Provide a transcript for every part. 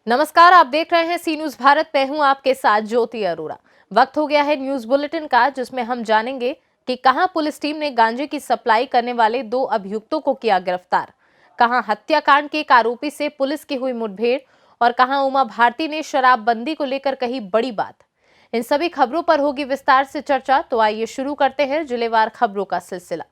नमस्कार, आप देख रहे हैं सी न्यूज भारत पे। हूं आपके साथ ज्योति अरोड़ा। वक्त हो गया है न्यूज बुलेटिन का, जिसमें हम जानेंगे कि कहां पुलिस टीम ने गांजे की सप्लाई करने वाले 2 अभियुक्तों को किया गिरफ्तार, कहां हत्याकांड के एक आरोपी से पुलिस की हुई मुठभेड़ और कहां उमा भारती ने शराबबंदी को लेकर कही बड़ी बात। इन सभी खबरों पर होगी विस्तार से चर्चा, तो आइए शुरू करते हैं जिलेवार खबरों का सिलसिला।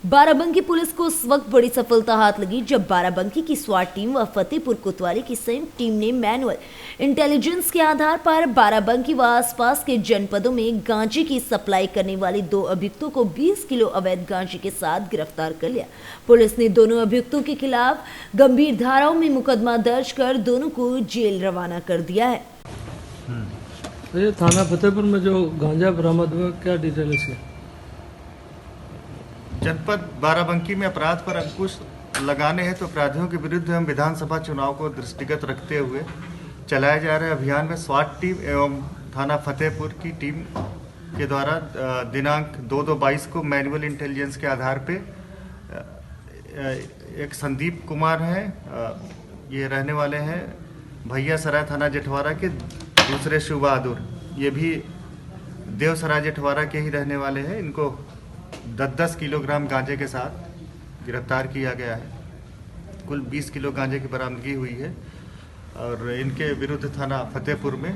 बाराबंकी पुलिस को उस वक्त बड़ी सफलता हाथ लगी जब बाराबंकी की स्वाट टीम व फतेहपुर कोतवाली की संयुक्त टीम ने मैनुअल इंटेलिजेंस के आधार पर बाराबंकी व आसपास के जनपदों में गांजे की सप्लाई करने वाले 2 अभियुक्तों को 20 किलो अवैध गांजे के साथ गिरफ्तार कर लिया। पुलिस ने दोनों अभियुक्तों के खिलाफ गंभीर धाराओं में मुकदमा दर्ज कर दोनों को जेल रवाना कर दिया है। ये थाना फतेहपुर में जो गांजा बरामद हुआ, क्या डिटेल है इसके? जनपद बाराबंकी में अपराध पर अंकुश लगाने हेतु अपराधियों के विरुद्ध एवं विधानसभा चुनाव को दृष्टिगत रखते हुए चलाए जा रहे अभियान में स्वाट टीम एवं थाना फतेहपुर की टीम के द्वारा दिनांक 2/2/22 को मैनुअल इंटेलिजेंस के आधार पे एक संदीप कुमार हैं, ये रहने वाले हैं भैया सराय थाना जेठवाड़ा के। दूसरे शिव बहादुर, ये भी देवसराय जेठवाड़ा के ही रहने वाले हैं। इनको 10-10 किलोग्राम गांजे के साथ गिरफ्तार किया गया है। कुल 20 किलो गांजे की बरामदगी हुई है और इनके विरुद्ध थाना फतेहपुर में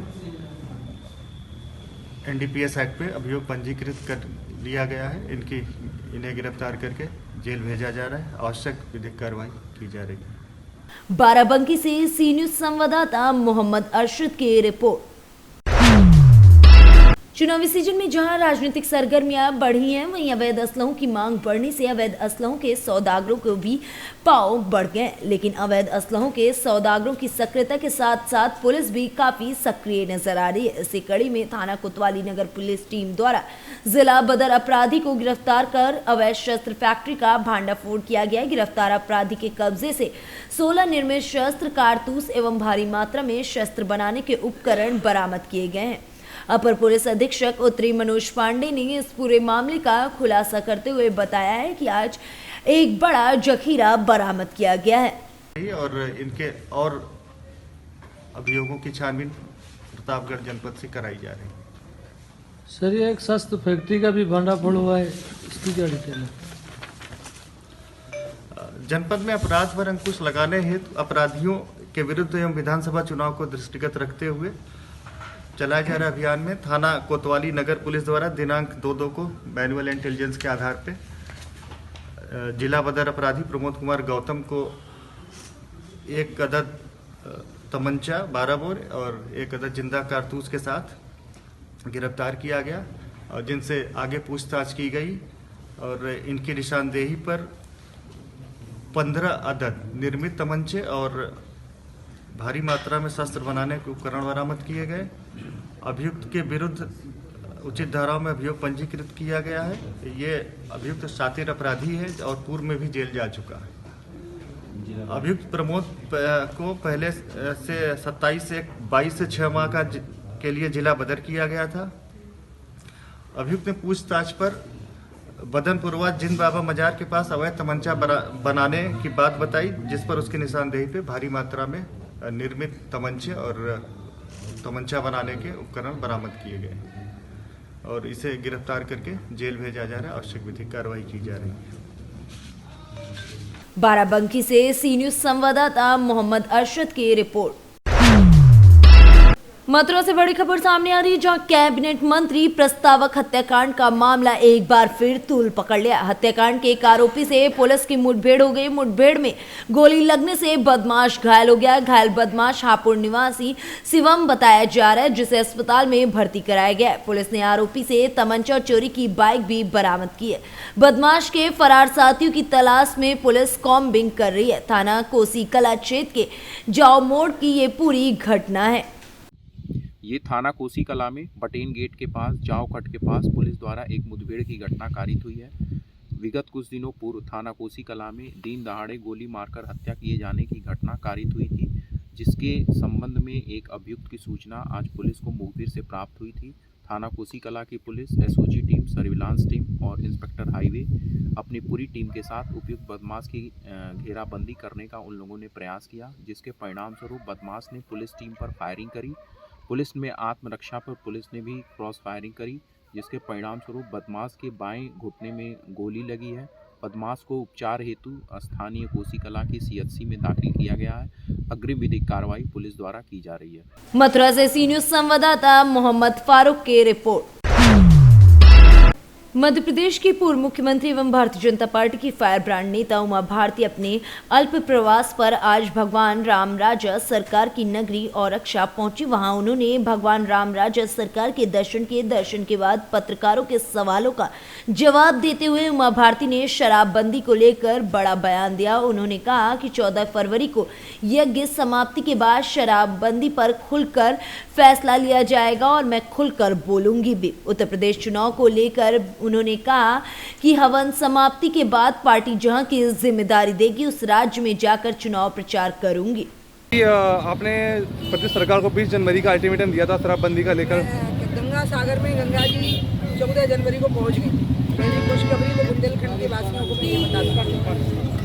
NDPS एक्ट पे अभियोग पंजीकृत कर लिया गया है। इन्हें गिरफ्तार करके जेल भेजा जा रहा है। आवश्यक विधिक कार्रवाई की जा रही है। बाराबंकी से सी न्यूज संवाददाता मोहम्मद अरशद की रिपोर्ट। चुनावी सीजन में जहां राजनीतिक सरगर्मियां बढ़ी हैं, वहीं अवैध असलहों की मांग बढ़ने से अवैध असलहों के सौदागरों को भी पांव बढ़ गए। लेकिन अवैध असलहों के सौदागरों की सक्रियता के साथ साथ पुलिस भी काफी सक्रिय नजर आ रही है। इसी कड़ी में थाना कोतवाली नगर पुलिस टीम द्वारा जिला बदर अपराधी को गिरफ्तार कर अवैध शस्त्र फैक्ट्री का भांडाफोड़ किया गया। गिरफ्तार अपराधी के कब्जे से 16 निर्मित शस्त्र, कारतूस एवं भारी मात्रा में शस्त्र बनाने के उपकरण बरामद किए गए हैं। अपर पुलिस अधीक्षक उत्तरी मनोज पांडे ने इस पूरे मामले का खुलासा करते हुए बताया है कि आज एक बड़ा जखीरा बरामद किया गया है और इनके और अभियोगों की छानबीन प्रतापगढ़ जनपद से कराई जा रही है। सर, ये एक शस्त्र फैक्ट्री का भी भंडाफोड़ हुआ है, इसकी क्या डिटेल है? जनपद में अपराध पर अंकुश लगाने हेतु अपराधियों के विरुद्ध एवं विधानसभा चुनाव को दृष्टिगत रखते हुए चलाए जा रहे अभियान में थाना कोतवाली नगर पुलिस द्वारा दिनांक 2/2 को मैनुअल इंटेलिजेंस के आधार पे जिला बदर अपराधी प्रमोद कुमार गौतम को 1 अदद तमंचा 12 बोर और 1 अदद जिंदा कारतूस के साथ गिरफ्तार किया गया और जिनसे आगे पूछताछ की गई और इनकी निशानदेही पर 15 अदद निर्मित तमंचे और भारी मात्रा में शस्त्र बनाने के उपकरण बरामद किए गए। अभियुक्त के विरुद्ध उचित धाराओं में अभियोग पंजीकृत किया गया है। ये अभियुक्त शातिर अपराधी है और पूर्व में भी जेल जा चुका है। अभियुक्त प्रमोद को पहले से 22 से 6 माह के लिए जिला बदर किया गया था। अभियुक्त ने पूछताछ पर बदनपुरवा जिन बाबा मजार के पास अवैध तमंचा बनाने की बात बताई, जिस पर उसकी निशानदेही पे भारी मात्रा में निर्मित तमंचे और तमंचा बनाने के उपकरण बरामद किए गए और इसे गिरफ्तार करके जेल भेजा जा रहा है। आवश्यक विधिक कार्रवाई की जा रही है। बाराबंकी से सी न्यूज संवाददाता मोहम्मद अरशद की रिपोर्ट। मथुरा से बड़ी खबर सामने आ रही है, जहां कैबिनेट मंत्री प्रस्तावक हत्याकांड का मामला एक बार फिर तूल पकड़ लिया। हत्याकांड के एक आरोपी से पुलिस की मुठभेड़ हो गई। मुठभेड़ में गोली लगने से बदमाश घायल हो गया। घायल बदमाश हापुड़ निवासी शिवम बताया जा रहा है, जिसे अस्पताल में भर्ती कराया गया। पुलिस ने आरोपी से तमंचा और चोरी की बाइक भी बरामद की है। बदमाश के फरार साथियों की तलाश में पुलिस कॉम्बिंग कर रही है। थाना कोसी कला क्षेत्र के जाओ मोड़ की ये पूरी घटना है। ये थाना कोसी कला में बटेन गेट के पास जाओ कट के पास पुलिस द्वारा एक मुठभेड़ की घटना कारित हुई है। विगत कुछ दिनों पूर्व थाना कोसी कला में दिन दहाड़े गोली मारकर हत्या किए जाने की घटना कारित हुई थी, जिसके संबंध में एक अभियुक्त की सूचना आज पुलिस को मुखबिर से प्राप्त हुई थी। थाना कोसी कला की police, SOG team, surveillance team और इंस्पेक्टर हाईवे अपनी पूरी टीम के साथ उपयुक्त बदमाश की घेराबंदी करने का उन लोगों ने प्रयास किया, जिसके परिणाम स्वरूप बदमाश ने पुलिस टीम पर फायरिंग करी। पुलिस में आत्मरक्षा पर पुलिस ने भी क्रॉस फायरिंग करी, जिसके परिणाम स्वरूप बदमाश के बाएं घुटने में गोली लगी है। बदमाश को उपचार हेतु स्थानीय कोसी कला की सीएचसी में दाखिल किया गया है। अग्रिम विधिक कार्रवाई पुलिस द्वारा की जा रही है। मथुरा से सी न्यूज संवाददाता मोहम्मद फारूक की रिपोर्ट। मध्य प्रदेश के पूर्व मुख्यमंत्री एवं भारतीय जनता पार्टी की फायर ब्रांड नेता उमा भारती अपने अल्प प्रवास पर आज भगवान राम राजा सरकार की नगरी औरक्षा पहुंची। वहां उन्होंने भगवान राम राजा सरकार के दर्शन के बाद पत्रकारों के सवालों का जवाब देते हुए उमा भारती ने शराबबंदी को लेकर बड़ा बयान दिया। उन्होंने कहा कि 14 फरवरी को यज्ञ समाप्ति के बाद शराबबंदी पर खुलकर फैसला लिया जाएगा और मैं खुलकर बोलूंगी भी। उत्तर प्रदेश चुनाव को लेकर उन्होंने कहा कि हवन समाप्ति के बाद पार्टी जहां की जिम्मेदारी देगी उस राज्य में जाकर चुनाव प्रचार करूंगी। आपने प्रदेश सरकार को 20 जनवरी का अल्टीमेटम दिया था शराबबंदी का लेकर। गंगा सागर में गंगा जी 14 जनवरी को पहुंच गई। मेरी खुशखबरी तो बुंदेलखंड के वासियों को भी बता दूं,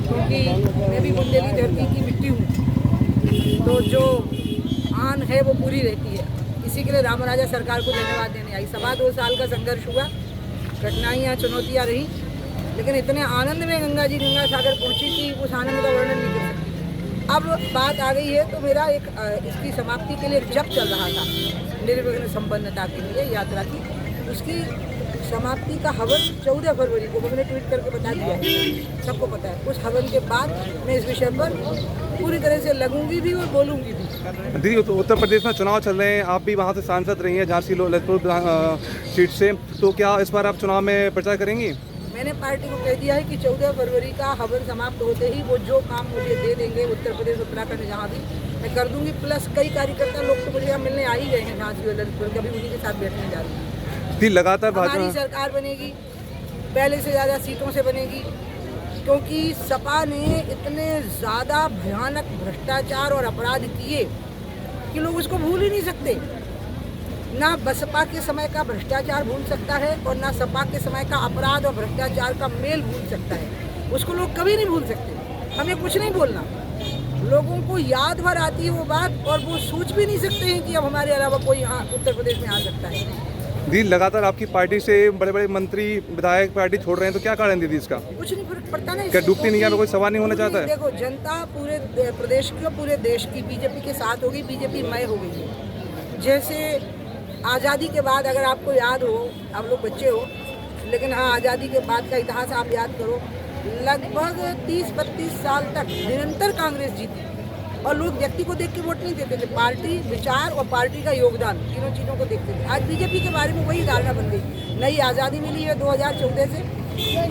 क्योंकि मैं भी बुंदेली धरती की मिट्टी हूँ, तो जो आन है वो पूरी रहती है। इसी के लिए राम राजा सरकार को धन्यवाद देने आई। 2.25 साल का संघर्ष हुआ, कठिनाइयाँ चुनौतियाँ रही, लेकिन इतने आनंद में गंगा जी गंगा सागर पहुँची थी, उस आनंद का वर्णन नहीं कर सकती। अब बात आ गई है तो मेरा एक इसकी समाप्ति के लिए जप चल रहा था, निर्विघ्न संपन्नता के लिए यात्रा की, उसकी समाप्ति का हवन 14 फरवरी को मैंने ट्वीट करके बता दिया है, सबको पता है। उस हवन के बाद मैं इस विषय पर पूरी तरह से लगूंगी भी और बोलूंगी भी। दीदी, उत्तर प्रदेश में चुनाव चल रहे हैं, आप भी वहाँ से सांसद रही हैं झांसी ललितपुर सीट से, तो क्या इस बार आप चुनाव में प्रचार करेंगी? मैंने पार्टी को कह दिया है कि 14 फरवरी का हवन समाप्त होते ही वो जो काम मुझे दे देंगे उत्तर प्रदेश उत्तराखंड जहाँ भी मैं कर दूंगी। प्लस कई कार्यकर्ता लोग तो मुझे यहाँ मिलने आ ही गए हैं झांसी और ललितपुर के, अभी उन्हीं के साथ बैठने जा रही हूँ। लगातार हमारी सरकार बनेगी, पहले से ज़्यादा सीटों से बनेगी, क्योंकि सपा ने इतने ज़्यादा भयानक भ्रष्टाचार और अपराध किए कि लोग उसको भूल ही नहीं सकते। ना बसपा के समय का भ्रष्टाचार भूल सकता है और ना सपा के समय का अपराध और भ्रष्टाचार का मेल भूल सकता है। उसको लोग कभी नहीं भूल सकते। हमें कुछ नहीं बोलना, लोगों को याद भर आती है वो बात, और वो सोच भी नहीं सकते हैं कि अब हमारे अलावा कोई यहाँ उत्तर प्रदेश में आ सकता है। दी, लगातार आपकी पार्टी से बड़े बड़े मंत्री विधायक पार्टी छोड़ रहे हैं, तो क्या कारण दीदी इसका? कुछ नहीं फर्क पड़ता ना। क्या डूबती नहीं है, कोई सवाल नहीं होना चाहता है? देखो, जनता पूरे प्रदेश की और पूरे देश की बीजेपी के साथ होगी, बीजेपी मय हो गई है। जैसे आज़ादी के बाद, अगर आपको याद हो, आप लोग बच्चे हो, लेकिन हाँ, आज़ादी के बाद का इतिहास आप याद करो, लगभग 30-32 साल तक निरंतर कांग्रेस जीती और लोग व्यक्ति को देख के वोट नहीं देते थे, पार्टी विचार और पार्टी का योगदान, तीनों चीज़ों को देखते थे। आज बीजेपी के बारे में वही धारणा बन गई। नई आज़ादी मिली है 2014 से,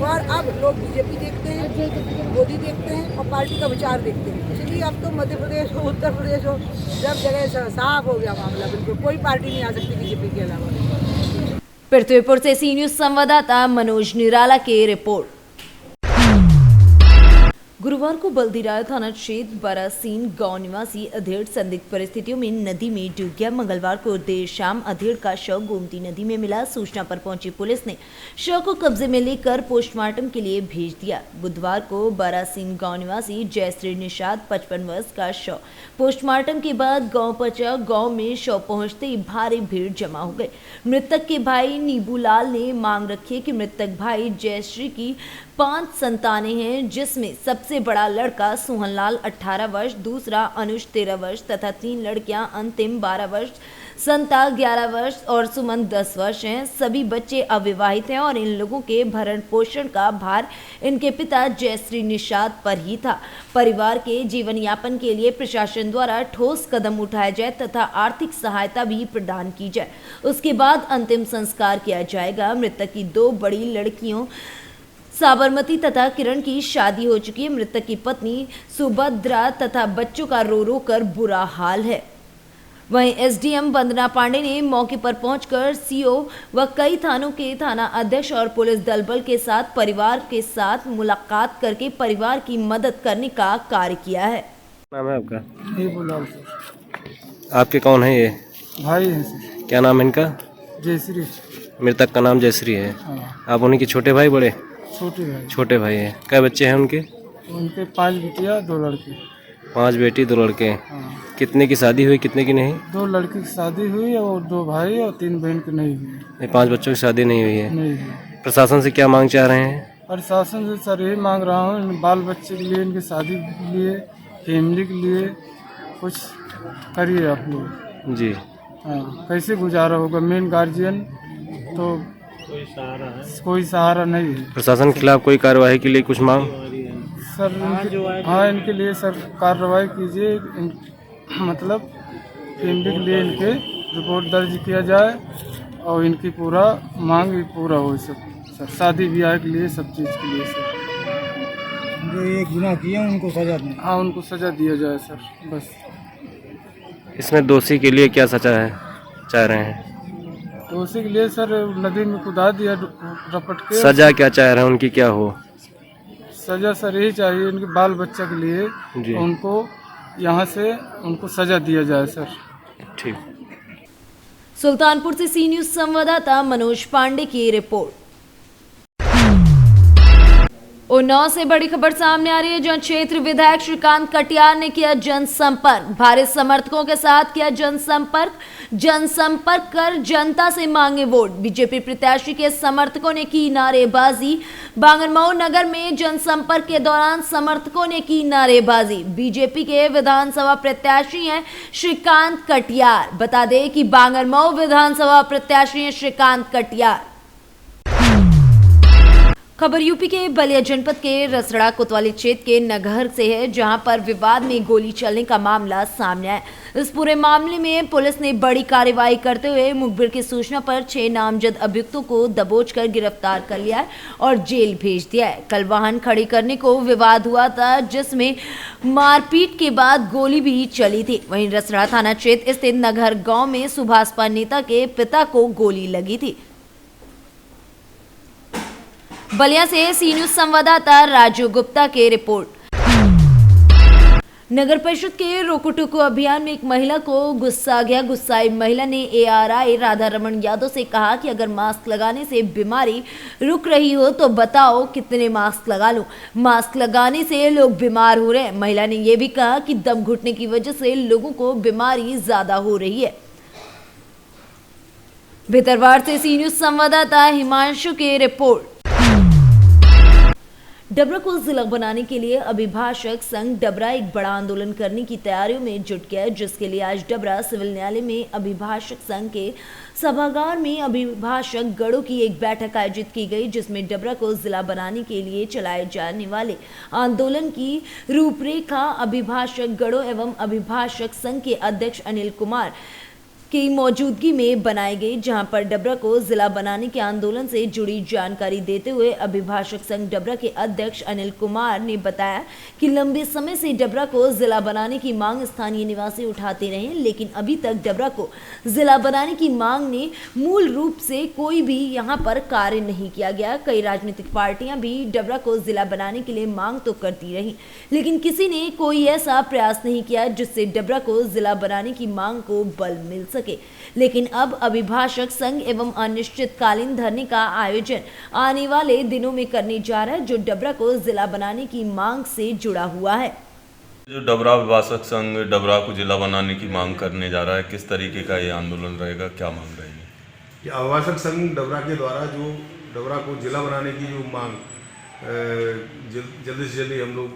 और अब लोग बीजेपी देखते हैं, मोदी देखते हैं और पार्टी का विचार देखते हैं। इसलिए अब तो मध्य प्रदेश हो, उत्तर प्रदेश हो, सब जगह साफ हो गया मामला, बिल्कुल कोई पार्टी नहीं आ सकती बीजेपी के अलावा। पृथ्वीपुर से सी न्यूज संवाददाता मनोज निराला की रिपोर्ट। गुरुवार को बल्दीराय थाना क्षेत्र बरासीन गांव निवासी अधेड़ संदिग्ध परिस्थितियों में नदी में डूब गया। मंगलवार को देर शाम अधेड़ का शव गोमती नदी में मिला। सूचना पर पहुंची पुलिस ने शव को कब्जे में लेकर पोस्टमार्टम के लिए भेज दिया। बुधवार को बरासीन गांव निवासी जयश्री निषाद 55 वर्ष का शव पोस्टमार्टम के बाद गांव पहुंचा। गांव में शव पहुंचते ही भारी भीड़ जमा हो गई। मृतक के भाई नीबूलाल ने मांग रखी कि मृतक भाई जयश्री की 5 संतानें हैं, जिसमें सबसे बड़ा लड़का सोहनलाल 18 वर्ष, दूसरा अनुज 13 वर्ष तथा 3 लड़कियां अंतिम 12 वर्ष, संता 11 वर्ष और सुमन 10 वर्ष हैं। सभी बच्चे अविवाहित हैं और इन लोगों के भरण पोषण का भार इनके पिता जयश्री निषाद पर ही था। परिवार के जीवन यापन के लिए प्रशासन द्वारा ठोस कदम उठाया जाए तथा आर्थिक सहायता भी प्रदान की जाए, उसके बाद अंतिम संस्कार किया जाएगा। मृतक की 2 बड़ी लड़कियों साबरमती तथा किरण की शादी हो चुकी है। मृतक की पत्नी सुभद्रा तथा बच्चों का रो रो कर बुरा हाल है। वहीं एसडीएम वंदना पांडे ने मौके पर पहुंचकर सीओ व कई थानों के थाना अध्यक्ष और पुलिस दल बल के साथ परिवार के साथ मुलाकात करके परिवार की मदद करने का कार्य किया है। नाम है आपका? ये बोला आपके कौन है ये भाई हैं। क्या नाम है इनका? जयश्री। मृतक का नाम जयश्री है। हाँ, आप उन्हीं के छोटे भाई बड़े? छोटे भाई। छोटे भाई हैं। कै बच्चे हैं उनके? उनके 5 बेटियां 2 लड़के। 5 बेटी 2 लड़के। हाँ, कितने की शादी हुई, कितने की नहीं? 2 लड़की की शादी हुई और 2 भाई और 3 बहन की नहीं हुई। ये 5 बच्चों की शादी नहीं हुई है। नहीं हुई। प्रशासन से क्या मांग चाह रहे हैं? प्रशासन से सर यही मांग रहा हूँ, इन बाल बच्चे के लिए, इनकी शादी के लिए, फैमिली के लिए कुछ करिए आप लोग। जी। हाँ, कैसे गुजारा होगा? मेन गार्जियन तो कोई सहारा नहीं है। प्रशासन के खिलाफ कोई कार्रवाई के लिए कुछ मांग? सर हाँ, इनके लिए सर कार्रवाई कीजिए। मतलब फैमिली के लिए इनके रिपोर्ट दर्ज किया जाए और इनकी पूरा मांग भी पूरा हो सब सर, शादी ब्याह के लिए, सब चीज़ के लिए सर। जो ये गुनाह किए उनको सजा दें। हाँ, उनको सजा दिया जाए सर, बस। इसमें दोषी के लिए क्या सजा है चाह रहे हैं? तो उसी के लिए सर नदी में कुदा दिया रपट के। सजा क्या चाह रहे हैं, उनकी क्या हो? सजा सर यही चाहिए इनके बाल बच्चा के लिए, जी। उनको यहाँ से उनको सजा दिया जाए सर। ठीक। सुल्तानपुर से सी न्यूज संवाददाता मनोज पांडे की रिपोर्ट। उन्नाव से बड़ी खबर सामने आ रही है, जहां क्षेत्र विधायक श्रीकांत कटियार ने किया जनसंपर्क। भारी समर्थकों के साथ किया जनसंपर्क कर जनता से मांगे वोट। बीजेपी प्रत्याशी के समर्थकों ने की नारेबाजी। बांगरमऊ नगर में जनसंपर्क के दौरान समर्थकों ने की नारेबाजी। बीजेपी के विधानसभा प्रत्याशी हैं श्रीकांत कटियार। बता दें कि बांगरमऊ विधानसभा प्रत्याशी हैं श्रीकांत कटियार। खबर यूपी के बलिया जनपद के रसड़ा कोतवाली क्षेत्र के नगहर से है, जहां पर विवाद में गोली चलने का मामला सामने आया। इस पूरे मामले में पुलिस ने बड़ी कार्रवाई करते हुए मुखबिर की सूचना पर 6 नामजद अभियुक्तों को दबोचकर गिरफ्तार कर लिया है और जेल भेज दिया है। कल वाहन खड़ी करने को विवाद हुआ था, जिसमें मारपीट के बाद गोली भी चली थी। वहीं रसड़ा थाना क्षेत्र स्थित नगहर गाँव में सुभाषपा नेता के पिता को गोली लगी थी। बलिया से सी न्यूज संवाददाता राजू गुप्ता की रिपोर्ट। नगर परिषद के रोको टोको अभियान में एक महिला को गुस्सा आ गया। गुस्साई महिला ने ARI राधा रमन यादव से कहा कि अगर मास्क लगाने से बीमारी रुक रही हो तो बताओ कितने मास्क लगा लूं। मास्क लगाने से लोग बीमार हो रहे हैं। महिला ने यह भी कहा कि दम घुटने की वजह से लोगों को बीमारी ज्यादा हो रही है। भितरवाड़ से सी न्यूज संवाददाता हिमांशु की रिपोर्ट। डबरा को जिला बनाने के लिए अभिभाषक संघ डबरा एक बड़ा आंदोलन करने की तैयारियों में जुट गया, जिसके लिए आज डबरा सिविल न्यायालय में अभिभाषक संघ के सभागार में अभिभाषक गणों की एक बैठक आयोजित की गई, जिसमें डबरा को जिला बनाने के लिए चलाए जाने वाले आंदोलन की रूपरेखा अभिभाषक गणों एवं अभिभाषक संघ के अध्यक्ष अनिल कुमार की मौजूदगी में बनाई गई, जहां पर डबरा को जिला बनाने के आंदोलन से जुड़ी जानकारी देते हुए अभिभाषक संघ डबरा के अध्यक्ष अनिल कुमार ने बताया कि लंबे समय से डबरा को जिला बनाने की मांग स्थानीय निवासी उठाते रहे, लेकिन अभी तक डबरा को जिला बनाने की मांग ने मूल रूप से कोई भी यहां पर कार्य नहीं किया गया। कई राजनीतिक पार्टियां भी डबरा को जिला बनाने के लिए मांग तो करती रही, लेकिन किसी ने कोई ऐसा प्रयास नहीं किया जिससे डबरा को जिला बनाने की मांग को बल मिल सके। लेकिन अब अभिभाषक संघ एवं अनिश्चितकालीन धरने का आयोजन आने वाले दिनों में करने जा रहा है, जो डबरा को जिला बनाने की मांग से जुड़ा हुआ है। जो डबरा अभिभाषक संघ डबरा को जिला बनाने की मांग करने जा रहा है, किस तरीके का ये आंदोलन रहेगा, क्या मांग रहेगी? अभिभाषक संघ डबरा के द्वारा जो डबरा को जिला बनाने की जो मांग जल्दी से जल्दी हम लोग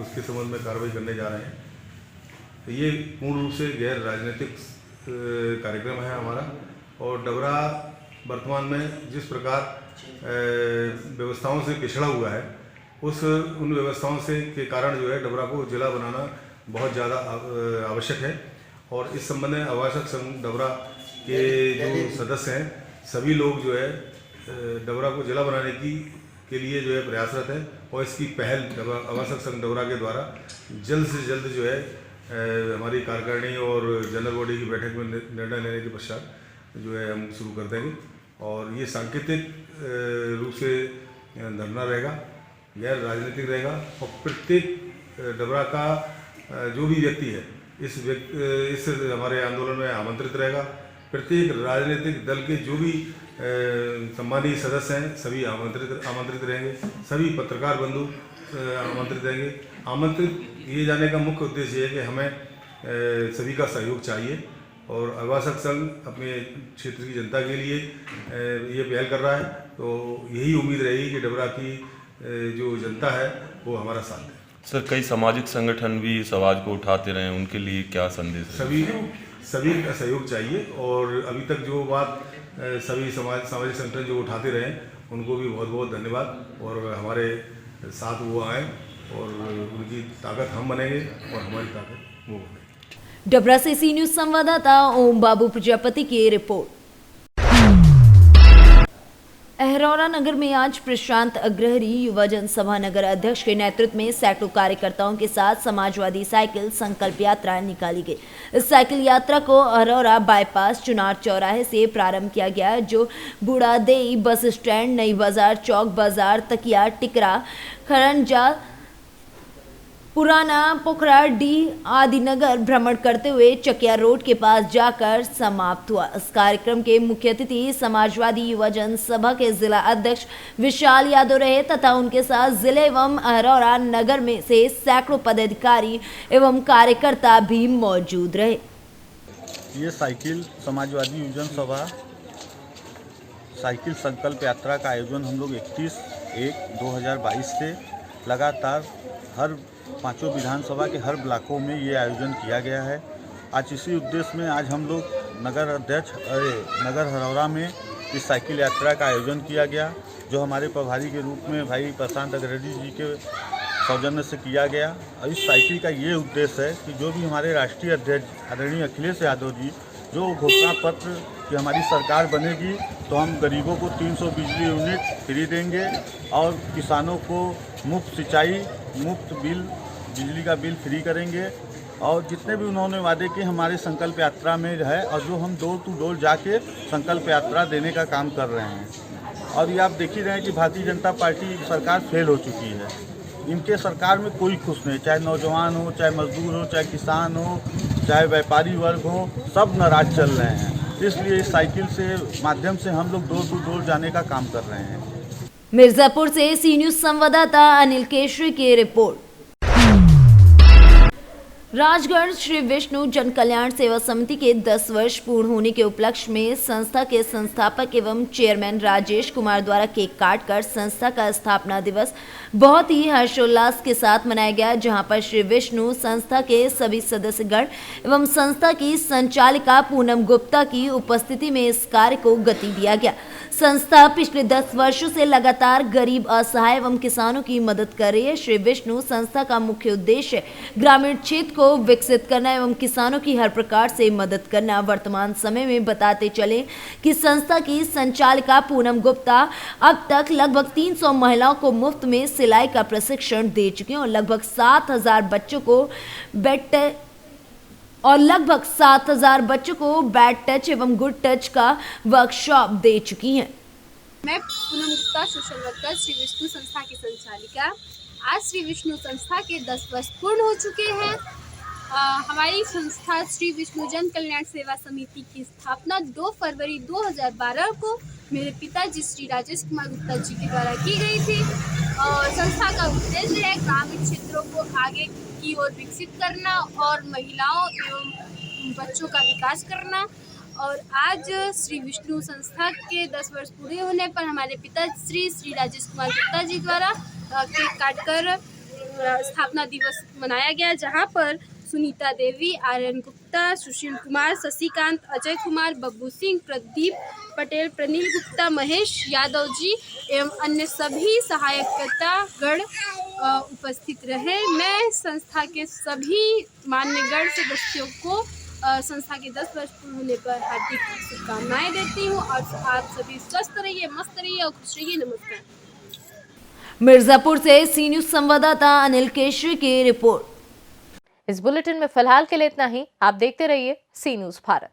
उसके संबंध में कार्रवाई करने जा रहे हैं। तो ये पूर्ण रूप से गैर राजनीतिक कार्यक्रम है हमारा, और डबरा वर्तमान में जिस प्रकार व्यवस्थाओं से पिछड़ा हुआ है, उन व्यवस्थाओं से के कारण जो है डबरा को जिला बनाना बहुत ज़्यादा आवश्यक है। और इस संबंध में अभिभाषक संघ डबरा के जो सदस्य हैं, सभी लोग जो है डबरा को जिला बनाने के लिए जो है प्रयासरत है, और इसकी पहल अभिभाषक संघ डबरा के द्वारा जल्द से जल्द जो है हमारी कार्यकारिणी और जनरल बॉडी की बैठक में निर्णय लेने के पश्चात जो है हम शुरू कर देंगे। और ये सांकेतिक रूप से धरना रहेगा, गैर राजनीतिक रहेगा, और प्रत्येक डबरा का जो भी व्यक्ति है इस हमारे आंदोलन में आमंत्रित रहेगा। प्रत्येक राजनीतिक दल के जो भी सम्मानीय सदस्य हैं सभी आमंत्रित रहेंगे, सभी पत्रकार बंधु आमंत्रित रहेंगे। आमंत्रित किए जाने का मुख्य उद्देश्य ये है कि हमें सभी का सहयोग चाहिए और अभिभाषक संघ अपने क्षेत्र की जनता के लिए ये पहल कर रहा है, तो यही उम्मीद रहेगी कि डबरा की जो जनता है वो हमारा साथ दे। सर, कई सामाजिक संगठन भी इस आवाज़ को उठाते रहे, उनके लिए क्या संदेश है? सभी का सहयोग चाहिए और अभी तक जो बात सभी सामाजिक संगठन जो उठाते रहे उनको भी बहुत बहुत धन्यवाद और हमारे साथ वो आए और उनकी ताकत हम बनेंगे और हमारी ताकत वो बनेंगे। डबरा से सी न्यूज संवाददाता ओम बाबू प्रजापति की रिपोर्ट। अहरौरा नगर में आज प्रशांत अग्रहरी युवा जनसभा नगर अध्यक्ष के नेतृत्व में सैकड़ों कार्यकर्ताओं के साथ समाजवादी साइकिल संकल्प यात्रा निकाली गई। इस साइकिल यात्रा को अहरौरा बाईपास चुनार चौराहे से प्रारंभ किया गया, जो बूढ़ादेई बस स्टैंड, नई बाजार चौक बाजार, तकिया टिकरा, खरंजा, पुराना पोखरा डी आदि नगर भ्रमण करते हुए चकिया रोड के पास जाकर समाप्त हुआ। इस कार्यक्रम के मुख्य अतिथि समाजवादी युवा जनसभा के जिला अध्यक्ष विशाल यादव रहे तथा उनके साथ जिले एवं अहरौरा नगर में से सैकड़ों पदाधिकारी एवं कार्यकर्ता भी मौजूद रहे। ये साइकिल समाजवादी युवा जनसभा साइकिल संकल्प यात्रा का आयोजन हम लोग 31/1/2022 से लगातार हर पांचों विधानसभा के हर ब्लॉकों में ये आयोजन किया गया है। आज इसी उद्देश्य में आज हम लोग नगर हरौरा में इस साइकिल यात्रा का आयोजन किया गया, जो हमारे प्रभारी के रूप में भाई प्रशांत अग्रहरी जी के सौजन्य से किया गया। और इस साइकिल का ये उद्देश्य है कि जो भी हमारे राष्ट्रीय अध्यक्ष आदरणीय अखिलेश यादव जी जो घोषणा पत्र कि हमारी सरकार बनेगी तो हम गरीबों को 300 बिजली यूनिट फ्री देंगे और किसानों को मुफ्त सिंचाई, मुफ्त बिजली का बिल फ्री करेंगे, और जितने भी उन्होंने वादे किए हमारे संकल्प यात्रा में है, और जो हम डोर टू डोर जाके संकल्प यात्रा देने का काम कर रहे हैं। और ये आप देख ही रहे हैं कि भारतीय जनता पार्टी सरकार फेल हो चुकी है। इनके सरकार में कोई खुश नहीं, चाहे नौजवान हो, चाहे मजदूर हो, चाहे किसान हो, चाहे व्यापारी वर्ग हो, सब नाराज चल रहे हैं। इसलिए इस साइकिल से माध्यम से हम लोग डोर टू डोर जाने का काम कर रहे हैं। मिर्जापुर से सी न्यूज संवाददाता अनिल केशरी की रिपोर्ट। राजगढ़ श्री विष्णु जन कल्याण सेवा समिति के 10 वर्ष पूर्ण होने के उपलक्ष्य में संस्था के संस्थापक एवं चेयरमैन राजेश कुमार द्वारा केक काटकर संस्था का स्थापना दिवस बहुत ही हर्षोल्लास के साथ मनाया गया, जहां पर श्री विष्णु संस्था के सभी सदस्यगण एवं संस्था की संचालिका पूनम गुप्ता की उपस्थिति में इस कार्य को गति दिया गया। संस्था पिछले 10 वर्षों से लगातार गरीब, असहाय एवं किसानों की मदद कर रही है। श्री विष्णु संस्था का मुख्य उद्देश्य ग्रामीण क्षेत्र को विकसित करना एवं किसानों की हर प्रकार से मदद करना। वर्तमान समय में बताते चले कि संस्था की संचालिका पूनम गुप्ता अब तक लगभग 300 महिलाओं को मुफ्त में सिलाई का प्रशिक्षण दे चुकी हैं और लगभग 7,000 बच्चों को बैड टच एवं गुड टच का वर्कशॉप दे चुकी हैं। मैं पूनम गुप्ता, सोशल वर्कर, श्री विष्णु संस्था की संचालिका। आज श्री विष्णु संस्था के 10 वर्ष पूर्ण हो चुके हैं। हमारी संस्था श्री विष्णु जन कल्याण सेवा समिति की स्थापना 2 फरवरी 2012 को मेरे पिताजी श्री राजेश कुमार गुप्ता जी के द्वारा की गई थी। और संस्था का उद्देश्य है ग्रामीण क्षेत्रों को आगे की ओर विकसित करना और महिलाओं एवं बच्चों का विकास करना। और आज श्री विष्णु संस्था के 10 वर्ष पूरे होने पर हमारे पिता श्री राजेश कुमार गुप्ता जी द्वारा केक काटकर स्थापना दिवस मनाया गया, जहां पर सुनीता देवी, आर्यन गुप्ता, सुशील कुमार, शशिकांत, अजय कुमार, बब्बू सिंह, प्रदीप पटेल, प्रनील गुप्ता, महेश यादव जी एवं अन्य सभी सहायकता गण उपस्थित रहे। मैं संस्था के सभी मान्यगण सदस्यों को संस्था के 10 वर्ष पूर्ण होने पर हार्दिक शुभकामनाएं देती हूँ और आप सभी स्वस्थ रहिए, मस्त रहिए और खुश रहिए। नमस्कार। मिर्जापुर से सी न्यूज संवाददाता अनिल केशरी की रिपोर्ट। इस बुलेटिन में फिलहाल के लिए इतना ही। आप देखते रहिए सी न्यूज भारत।